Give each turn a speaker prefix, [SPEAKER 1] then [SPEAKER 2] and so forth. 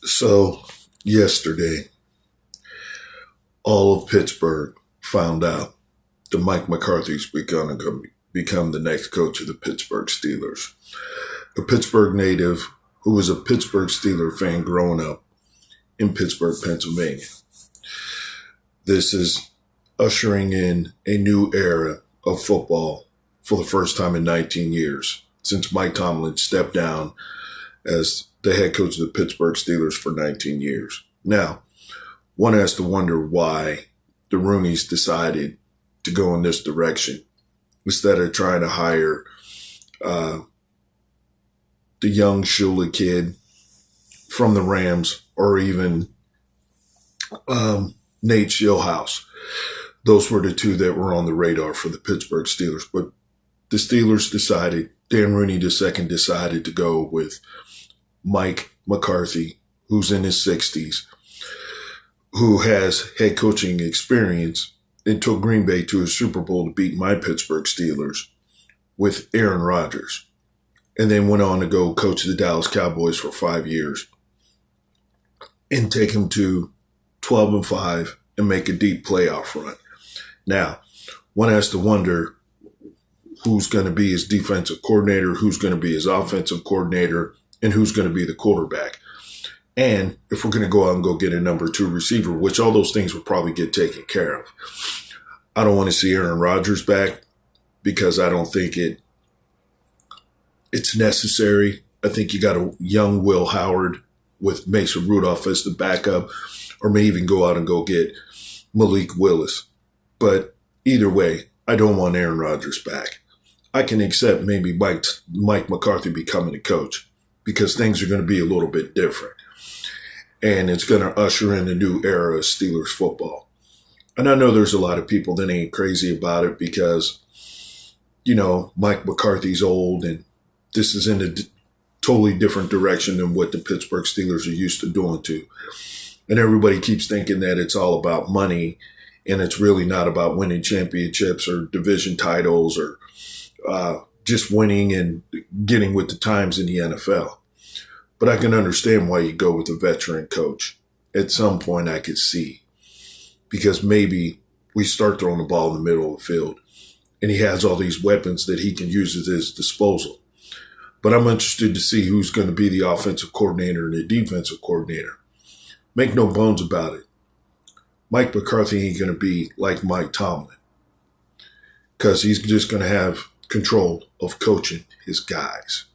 [SPEAKER 1] So yesterday, all of Pittsburgh found out that Mike McCarthy's going to become the next coach of the Pittsburgh Steelers. A Pittsburgh native who was a Pittsburgh Steeler fan growing up in Pittsburgh, Pennsylvania. This is ushering in a new era of football for the first time in 19 years since Mike Tomlin stepped down as the head coach of the Pittsburgh Steelers for 19 years. Now, one has to wonder why the Rooneys decided to go in this direction instead of trying to hire the young Shula kid from the Rams or even Nate Schillhouse. Those were the two that were on the radar for the Pittsburgh Steelers. But the Steelers decided, Dan Rooney II decided to go with Mike McCarthy, who's in his 60s, who has head coaching experience and took Green Bay to a Super Bowl to beat my Pittsburgh Steelers with Aaron Rodgers, and then went on to go coach the Dallas Cowboys for 5 years and take them to 12-5 and make a deep playoff run. Now, one has to wonder who's going to be his defensive coordinator, who's going to be his offensive coordinator, and who's going to be the quarterback. And if we're going to go out and go get a number 2 receiver, which all those things will probably get taken care of. I don't want to see Aaron Rodgers back because I don't think it's necessary. I think you got a young Will Howard with Mason Rudolph as the backup, or may even go out and go get Malik Willis. But either way, I don't want Aaron Rodgers back. I can accept maybe Mike McCarthy becoming a coach because things are going to be a little bit different. And it's going to usher in a new era of Steelers football. And I know there's a lot of people that ain't crazy about it because, Mike McCarthy's old and this is in a totally different direction than what the Pittsburgh Steelers are used to doing to. And everybody keeps thinking that it's all about money and it's really not about winning championships or division titles or just winning and getting with the times in the NFL. But I can understand why you go with a veteran coach. At some point I could see, because maybe we start throwing the ball in the middle of the field and he has all these weapons that he can use at his disposal. But I'm interested to see who's going to be the offensive coordinator and the defensive coordinator. Make no bones about it. Mike McCarthy ain't going to be like Mike Tomlin because he's just going to have control of coaching his guys.